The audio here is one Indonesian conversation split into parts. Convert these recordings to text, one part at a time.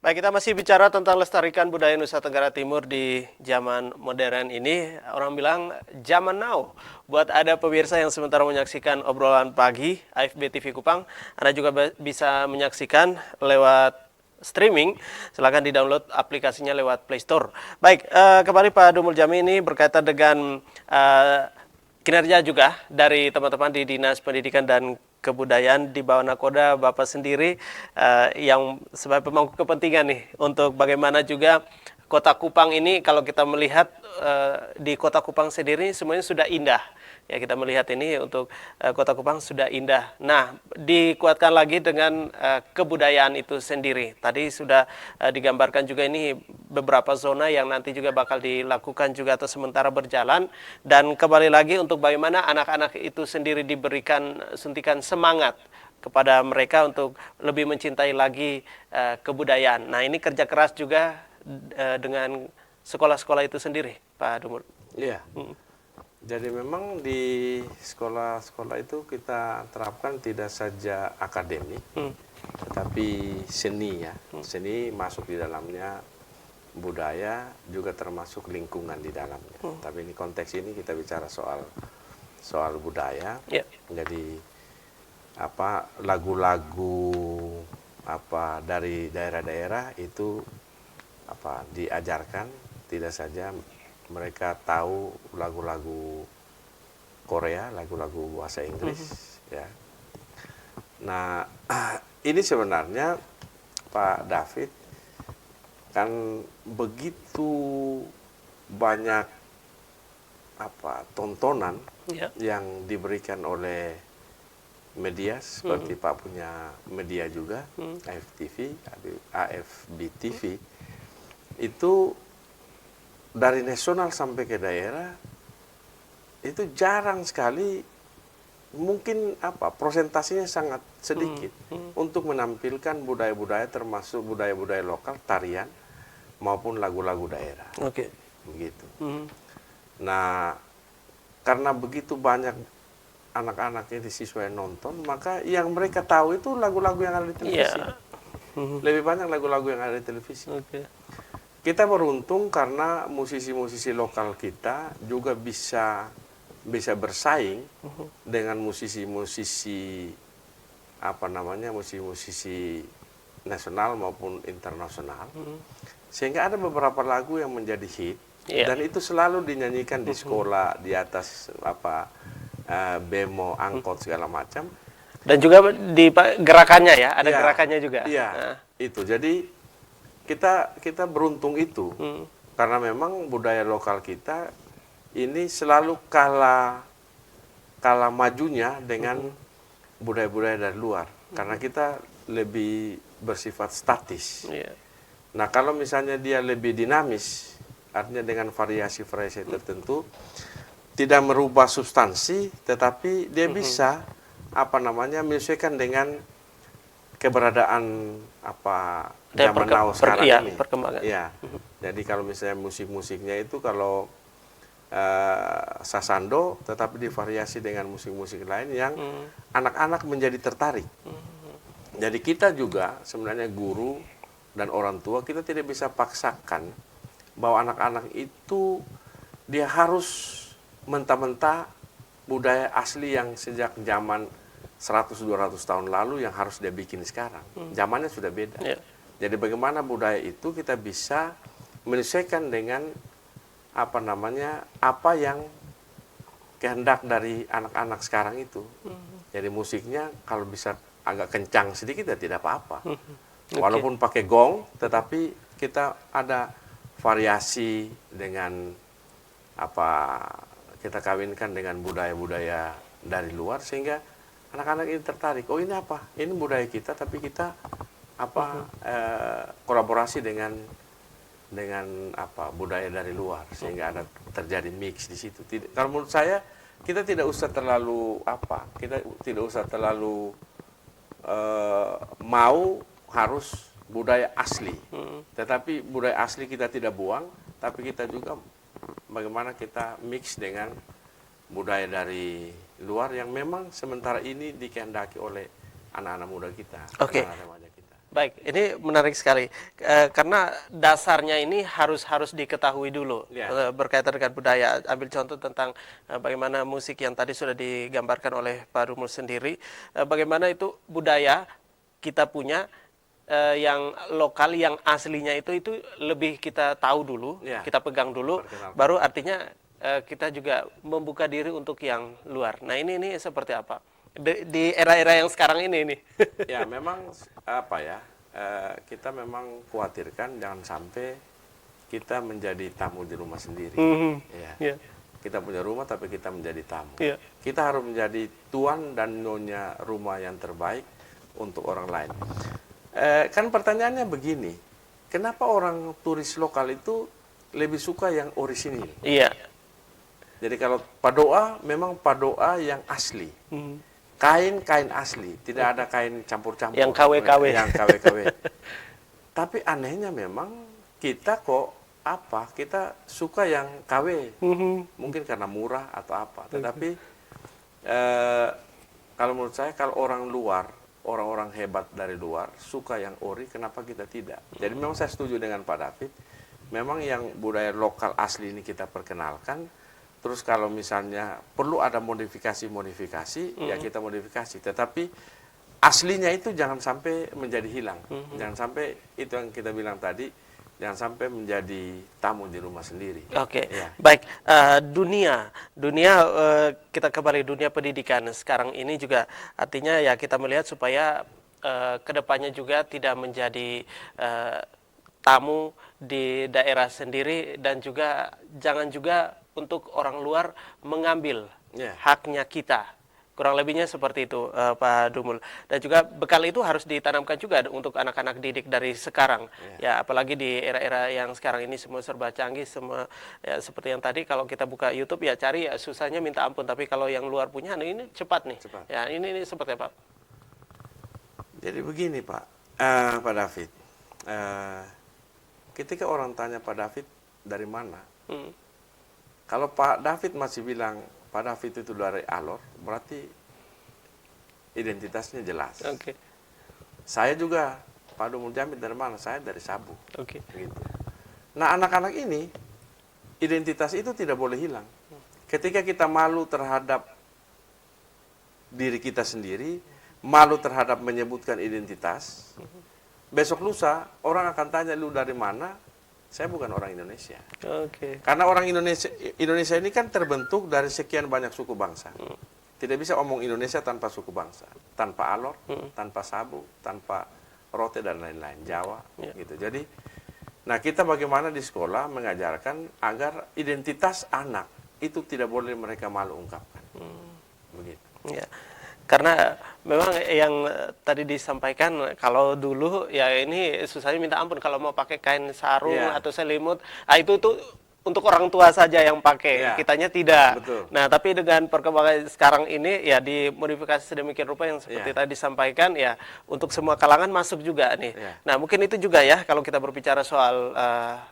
Baik, kita masih bicara tentang lestarikan budaya Nusa Tenggara Timur di zaman modern ini. Orang bilang zaman now. Buat ada pemirsa yang sementara menyaksikan obrolan pagi AFB TV Kupang, Anda juga bisa menyaksikan lewat streaming. Silahkan di-download aplikasinya lewat Play Store. Baik, kembali Pak Dumul Jami ini berkaitan dengan kinerja juga dari teman-teman di Dinas Pendidikan dan Kebudayaan di bawah nakoda Bapak sendiri yang sebagai pemangku kepentingan nih untuk bagaimana juga Kota Kupang ini kalau kita melihat di Kota Kupang sendiri semuanya sudah indah. Ya, kita melihat ini untuk Kota Kupang sudah indah. Nah, dikuatkan lagi dengan kebudayaan itu sendiri. Tadi sudah digambarkan juga ini beberapa zona yang nanti juga bakal dilakukan juga atau sementara berjalan. Dan kembali lagi untuk bagaimana anak-anak itu sendiri diberikan suntikan semangat kepada mereka untuk lebih mencintai lagi kebudayaan. Nah, ini kerja keras juga dengan sekolah-sekolah itu sendiri, Pak Dumul. Iya. Jadi memang di sekolah-sekolah itu kita terapkan tidak saja akademik, tetapi seni ya. Seni masuk di dalamnya, budaya juga termasuk lingkungan di dalamnya. Tapi ini konteks ini kita bicara soal budaya. Yeah. Jadi lagu-lagu dari daerah-daerah itu diajarkan, tidak saja mereka tahu lagu-lagu Korea, lagu-lagu bahasa Inggris, ya. Nah, ini sebenarnya Pak David kan begitu banyak tontonan yang diberikan oleh media seperti Pak punya media juga, AFB TV, itu dari nasional sampai ke daerah itu jarang sekali, mungkin prosentasinya sangat sedikit untuk menampilkan budaya-budaya termasuk budaya-budaya lokal, tarian maupun lagu-lagu daerah. Oke. Begitu. Nah, karena begitu banyak anak-anak ini siswa yang nonton, maka yang mereka tahu itu lagu-lagu yang ada di televisi. Lebih banyak lagu-lagu yang ada di televisi. Kita beruntung karena musisi-musisi lokal kita juga bisa bersaing dengan musisi-musisi musisi-musisi nasional maupun internasional. Sehingga ada beberapa lagu yang menjadi hit dan itu selalu dinyanyikan di sekolah, di atas bemo, angkot segala macam. Dan juga di gerakannya ya, ada gerakannya juga. Iya, itu. Jadi kita beruntung itu karena memang budaya lokal kita ini selalu kalah majunya dengan budaya-budaya dari luar, karena kita lebih bersifat statis. Nah, kalau misalnya dia lebih dinamis, artinya dengan variasi-variasi tertentu, tidak merubah substansi, tetapi dia bisa menyesuaikan dengan keberadaan zaman now sekarang ini. Perkembangan. Ya. Jadi kalau misalnya musik-musiknya itu kalau sasando, tetapi divariasi dengan musik-musik lain yang anak-anak menjadi tertarik. Jadi kita juga sebenarnya guru dan orang tua, kita tidak bisa paksakan bahwa anak-anak itu dia harus mentah-mentah budaya asli yang sejak zaman 100-200 tahun lalu yang harus dia bikin sekarang. Zamannya sudah beda. Jadi bagaimana budaya itu kita bisa menyesuaikan dengan apa yang kehendak dari anak-anak sekarang itu. Jadi musiknya kalau bisa agak kencang sedikit ya tidak apa-apa. Walaupun pakai gong, tetapi kita ada variasi dengan kita kawinkan dengan budaya-budaya dari luar sehingga anak-anak ini tertarik. Oh, ini apa? Ini budaya kita, tapi kita kolaborasi dengan budaya dari luar sehingga ada terjadi mix di situ. Kalau menurut saya kita tidak usah terlalu mau harus budaya asli. Tetapi budaya asli kita tidak buang, tapi kita juga bagaimana kita mix dengan budaya dari luar yang memang sementara ini dikehendaki oleh anak-anak muda kita, Oke. anak-anak remaja kita. Baik, ini menarik sekali. Karena dasarnya ini harus diketahui dulu Ya. berkaitan dengan budaya. Ambil contoh tentang bagaimana musik yang tadi sudah digambarkan oleh Pak Dumul sendiri, bagaimana itu budaya kita punya yang lokal, yang aslinya itu lebih kita tahu dulu, Ya. kita pegang dulu, Perkenalkan. baru artinya kita juga membuka diri untuk yang luar. Nah ini seperti apa? Di era-era yang sekarang ini nih. Ya, memang apa ya? Kita memang khawatirkan jangan sampai kita menjadi tamu di rumah sendiri. Mhm. Ya. Ya, Kita punya rumah tapi kita menjadi tamu. ya. Kita harus menjadi tuan dan nyonya rumah yang terbaik untuk orang lain. Kan pertanyaannya begini, kenapa orang turis lokal itu lebih suka yang orisinil? Iya. Jadi kalau padoa memang padoa yang asli. Mhm. Kain asli, tidak ada kain campur-campur. Yang KW-KW. Yang KW-KW. Tapi anehnya memang kita kok kita suka yang KW. Mhm. Mungkin karena murah atau apa. Tetapi kalau menurut saya kalau orang luar, orang-orang hebat dari luar suka yang ori, kenapa kita tidak? Jadi memang saya setuju dengan Pak David. Memang yang budaya lokal asli ini kita perkenalkan. Terus kalau misalnya perlu ada modifikasi, ya kita modifikasi. Tetapi aslinya itu jangan sampai menjadi hilang. Jangan sampai itu yang kita bilang tadi, jangan sampai menjadi tamu di rumah sendiri. Oke, Ya. baik. Dunia kita kembali dunia pendidikan sekarang ini juga artinya ya kita melihat supaya kedepannya juga tidak menjadi tamu di daerah sendiri, dan juga jangan juga untuk orang luar mengambil Ya. haknya kita. Kurang lebihnya seperti itu, Pak Dumul. Dan juga bekal itu harus ditanamkan juga untuk anak-anak didik dari sekarang. Ya, apalagi di era-era yang sekarang ini semua serba canggih, semua ya, seperti yang tadi kalau kita buka YouTube ya cari ya, susahnya minta ampun. Tapi kalau yang luar punya, nah ini cepat nih. Cepat. Ya, ini seperti apa? Jadi begini Pak, Pak David. Ketika orang tanya Pak David dari mana, Hmm. kalau Pak David masih bilang Pak David itu dari Alor, berarti identitasnya jelas. Oke, Saya juga, Pak Dumul Jamit dari mana? Saya dari Sabu. oke. Gitu. Nah anak-anak ini, identitas itu tidak boleh hilang. Ketika kita malu terhadap diri kita sendiri, malu terhadap menyebutkan identitas, besok lusa orang akan tanya lu dari mana? Saya bukan orang Indonesia. Oke. Karena orang Indonesia ini kan terbentuk dari sekian banyak suku bangsa. Tidak bisa omong Indonesia tanpa suku bangsa, tanpa Alor, tanpa Sabu, tanpa Rote dan lain-lain, Jawa, Ya. gitu. Jadi, nah kita bagaimana di sekolah mengajarkan agar identitas anak itu tidak boleh mereka malu ungkapkan. Begitu. Ya, karena memang yang tadi disampaikan, kalau dulu ya ini susahnya minta ampun kalau mau pakai kain sarung Iya. atau selimut, itu tuh untuk orang tua saja yang pakai, Iya. kitanya tidak. Betul. Nah, tapi dengan perkembangan sekarang ini ya dimodifikasi sedemikian rupa yang seperti Iya. tadi disampaikan ya, untuk semua kalangan masuk juga nih. Iya. Nah, mungkin itu juga ya kalau kita berbicara soal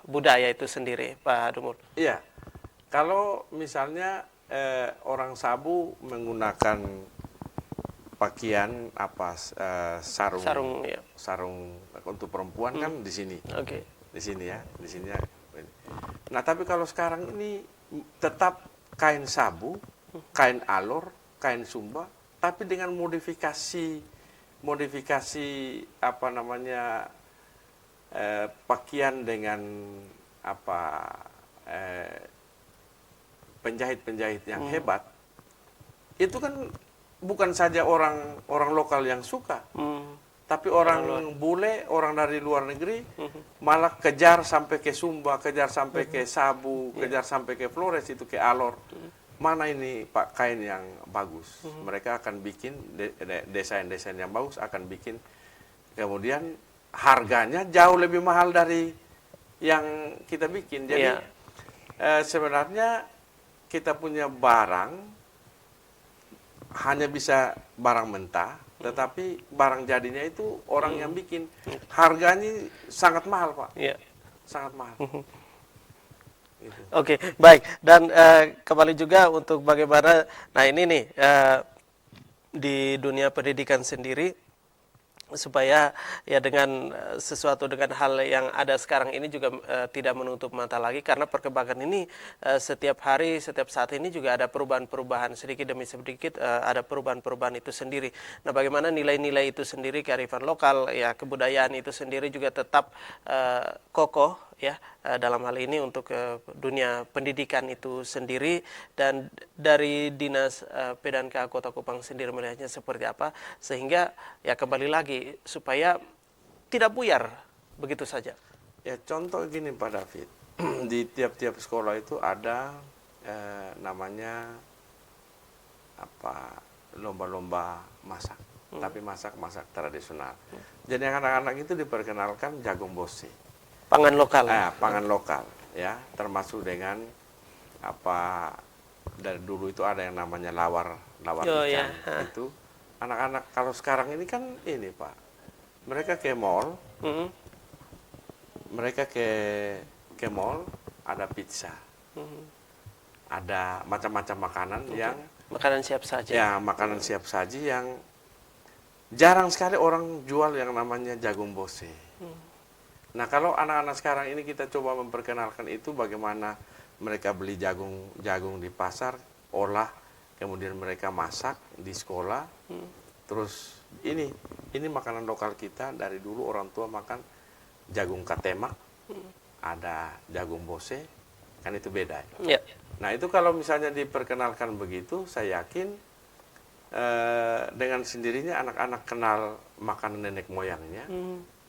budaya itu sendiri, Pak Dumul. Iya, kalau misalnya orang Sabu menggunakan pakaian sarung Sarung, ya. sarung untuk perempuan kan di sini, Oke. di sini ya. Nah tapi kalau sekarang ini tetap kain Sabu, kain Alor, kain Sumba, tapi dengan modifikasi pakaian dengan penjahit-penjahit yang hebat. Itu kan bukan saja orang lokal yang suka, tapi orang bule, orang dari luar negeri malah kejar sampai ke Sumba, kejar sampai ke Sabu, kejar sampai ke Flores, itu ke Alor. Mana ini Pak kain yang bagus? Mereka akan bikin desain-desain yang bagus, akan bikin. Kemudian harganya jauh lebih mahal dari yang kita bikin. Jadi sebenarnya kita punya barang hanya bisa barang mentah, tetapi barang jadinya itu orang yang bikin. Harganya sangat mahal Pak, Iya. sangat mahal. Gitu. Oke, baik. Dan kembali juga untuk bagaimana, nah ini nih, di dunia pendidikan sendiri, supaya ya dengan sesuatu dengan hal yang ada sekarang ini juga tidak menutup mata lagi, karena perkembangan ini setiap hari, setiap saat ini juga ada perubahan-perubahan sedikit demi sedikit, ada perubahan-perubahan itu sendiri. Nah, bagaimana nilai-nilai itu sendiri, kearifan lokal, ya kebudayaan itu sendiri juga tetap kokoh ya dalam hal ini untuk dunia pendidikan itu sendiri. Dan dari Dinas PDANK Kota Kupang sendiri melihatnya seperti apa, sehingga ya kembali lagi supaya tidak buyar begitu saja. Ya contoh gini Pak David, di tiap-tiap sekolah itu ada namanya apa lomba-lomba masak, tapi masak tradisional. Jadi anak-anak itu diperkenalkan jagung bose, Pangan lokal. pangan lokal, ya, termasuk dengan apa dari dulu itu ada yang namanya lawar Oh, ikan. ya. Itu anak-anak kalau sekarang ini kan ini Pak, mereka ke mall, Mm-mm. mereka ke mall, ada pizza, ada macam-macam makanan yang Makanan siap saja. ya makanan siap saji yang jarang sekali orang jual yang namanya jagung bose. Nah, kalau anak-anak sekarang ini kita coba memperkenalkan itu, bagaimana mereka beli jagung di pasar, olah, kemudian mereka masak di sekolah. Terus ini makanan lokal kita dari dulu orang tua makan jagung katemak, ada jagung bose, kan itu beda. Ya. Nah, itu kalau misalnya diperkenalkan begitu, saya yakin dengan sendirinya anak-anak kenal makanan nenek moyangnya,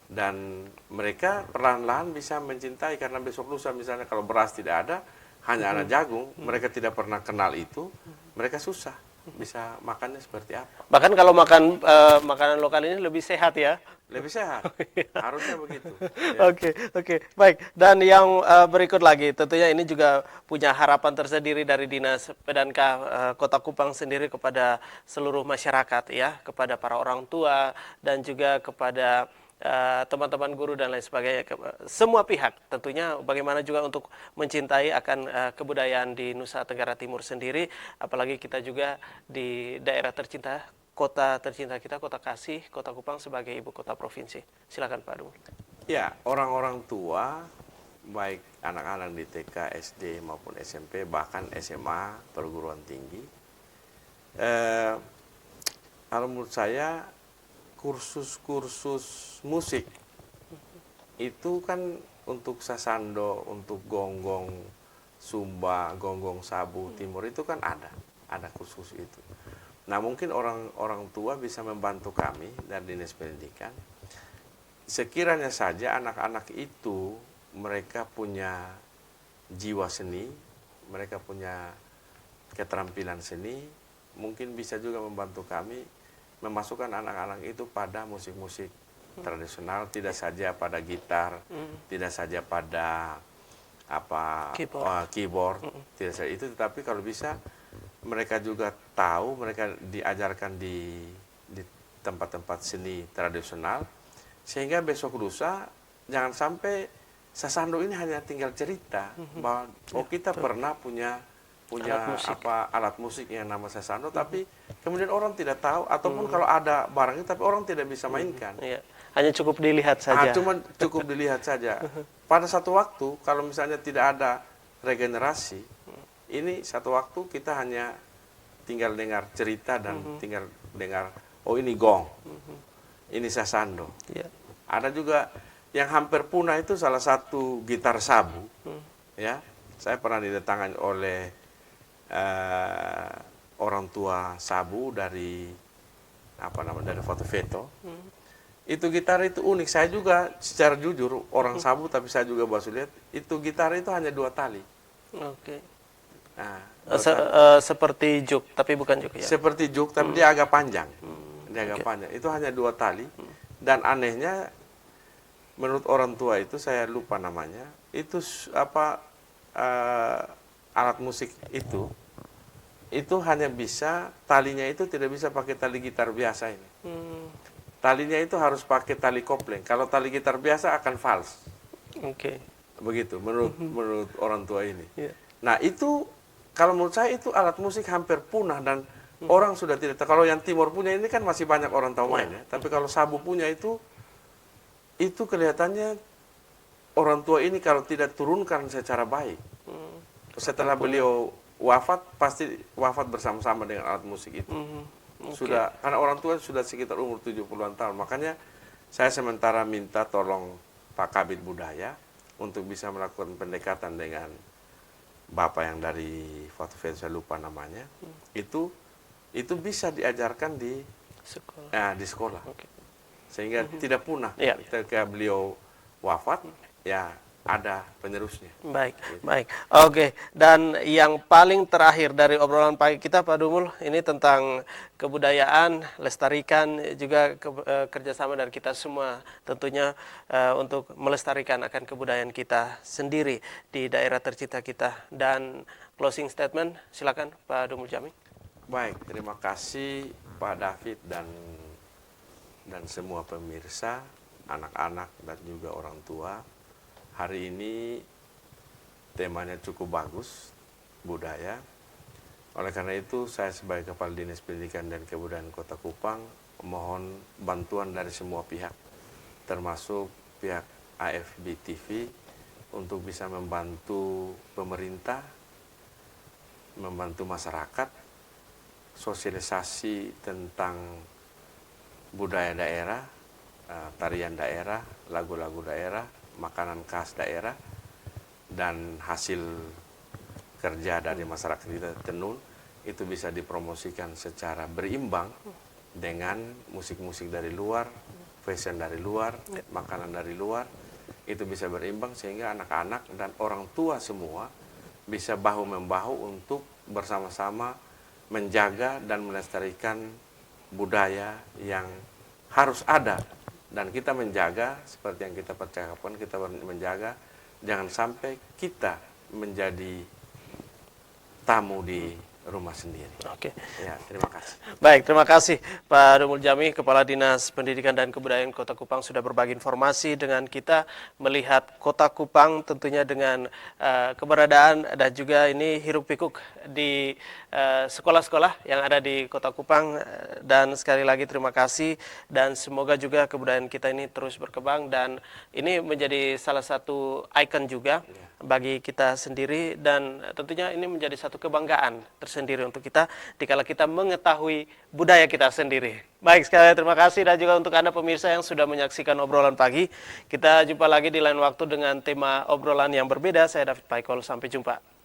dan mereka perlahan-lahan bisa mencintai, karena besok lusa misalnya kalau beras tidak ada, hanya ada jagung, mereka tidak pernah kenal itu, mereka susah bisa makannya seperti apa. Bahkan kalau makan makanan lokal ini lebih sehat ya. Lebih sehat, harusnya begitu. Oke, oke, baik. Dan yang berikut lagi, tentunya ini juga punya harapan tersendiri dari Dinas PDANK Kota Kupang sendiri kepada seluruh masyarakat ya, kepada para orang tua dan juga kepada teman-teman guru dan lain sebagainya, semua pihak tentunya, bagaimana juga untuk mencintai akan kebudayaan di Nusa Tenggara Timur sendiri, apalagi kita juga di daerah tercinta, kota tercinta kita, Kota Kasih, Kota Kupang sebagai ibu kota provinsi. Silakan Pak Dung. Ya, orang-orang tua, baik anak-anak di TK, SD maupun SMP, bahkan SMA, perguruan tinggi, kalau menurut saya kursus-kursus musik itu kan untuk sasando, untuk gonggong Sumba, gonggong Sabu Timur itu kan ada kursus itu. Nah, mungkin orang tua bisa membantu kami dari Dinas Pendidikan. Sekiranya saja anak-anak itu mereka punya jiwa seni, mereka punya keterampilan seni, mungkin bisa juga membantu kami memasukkan anak-anak itu pada musik-musik tradisional, tidak saja pada gitar, tidak saja pada keyboard, tidak saja itu, tetapi kalau bisa mereka juga tahu, mereka diajarkan di tempat-tempat seni tradisional, sehingga besok lusa jangan sampai sasando ini hanya tinggal cerita bahwa kita pernah punya alat musik yang nama sasando, tapi kemudian orang tidak tahu, ataupun kalau ada barangnya tapi orang tidak bisa mainkan. Iya. Hanya cukup dilihat saja. Cuma cukup dilihat saja. Pada satu waktu kalau misalnya tidak ada regenerasi, ini satu waktu kita hanya tinggal dengar cerita dan tinggal dengar, oh ini gong, ini sasando. Iya. Ada juga yang hampir punah itu salah satu gitar sabu, ya. Saya pernah didatangi oleh orang tua sabu dari dari Foto Veto. Itu gitar itu unik. Saya juga secara jujur orang sabu, tapi saya juga baru lihat itu gitar itu hanya 2 tali. Oke. Nah, Seperti juk, tapi bukan juk ya. seperti juk, tapi dia agak panjang. Dia agak panjang. Itu hanya 2 tali. Dan anehnya, menurut orang tua itu, saya lupa namanya, itu alat musik itu hanya bisa, talinya itu tidak bisa pakai tali gitar biasa ini. Talinya itu harus pakai tali kopling. Kalau tali gitar biasa akan fals. Oke. Begitu menurut orang tua ini. Iya. Nah, itu kalau menurut saya itu alat musik hampir punah, dan Orang sudah tidak tahu. Kalau yang timur punya ini kan masih banyak orang tahu main ya. Tapi kalau Sabu punya itu kelihatannya orang tua ini kalau tidak turunkan secara baik. Setelah beliau wafat, pasti wafat bersama-sama dengan alat musik itu. Sudah, karena orang tua sudah sekitar umur 70-an tahun. Makanya saya sementara minta tolong Pak Kabid Budaya untuk bisa melakukan pendekatan dengan Bapak yang dari Fatu saya lupa namanya. Itu bisa diajarkan di sekolah. Sehingga tidak punah. Ketika beliau wafat, ya ada penerusnya. Baik. Oke, dan yang paling terakhir dari obrolan pagi kita Pak Dumul, ini tentang kebudayaan, lestarikan, juga kerjasama dari kita semua tentunya untuk melestarikan akan kebudayaan kita sendiri di daerah tercinta kita. Dan closing statement, silakan Pak Dumul Jami. Baik, terima kasih Pak David dan semua pemirsa, anak-anak dan juga orang tua. Hari ini temanya cukup bagus, budaya. Oleh karena itu, saya sebagai Kepala Dinas Pendidikan dan Kebudayaan Kota Kupang mohon bantuan dari semua pihak, termasuk pihak AFB TV, untuk bisa membantu pemerintah, membantu masyarakat, sosialisasi tentang budaya daerah, tarian daerah, lagu-lagu daerah, makanan khas daerah, dan hasil kerja dari masyarakat kita tenun itu bisa dipromosikan secara berimbang dengan musik-musik dari luar, fashion dari luar, makanan dari luar, itu bisa berimbang sehingga anak-anak dan orang tua semua bisa bahu-membahu untuk bersama-sama menjaga dan melestarikan budaya yang harus ada. Dan kita menjaga, seperti yang kita percakapan, kita menjaga, jangan sampai kita menjadi tamu di rumah sendiri. Oke. Ya, terima kasih. Baik, terima kasih Pak Dumul Jami, Kepala Dinas Pendidikan dan Kebudayaan Kota Kupang sudah berbagi informasi dengan kita, melihat Kota Kupang tentunya dengan keberadaan dan juga ini hiruk pikuk di sekolah-sekolah yang ada di Kota Kupang. Dan sekali lagi terima kasih dan semoga juga kebudayaan kita ini terus berkembang dan ini menjadi salah satu ikon juga bagi kita sendiri dan tentunya ini menjadi satu kebanggaan tersendiri untuk kita dikala kita mengetahui budaya kita sendiri. Baik, sekali lagi terima kasih dan juga untuk Anda pemirsa yang sudah menyaksikan obrolan pagi. Kita jumpa lagi di lain waktu dengan tema obrolan yang berbeda. Saya David Paikol, sampai jumpa.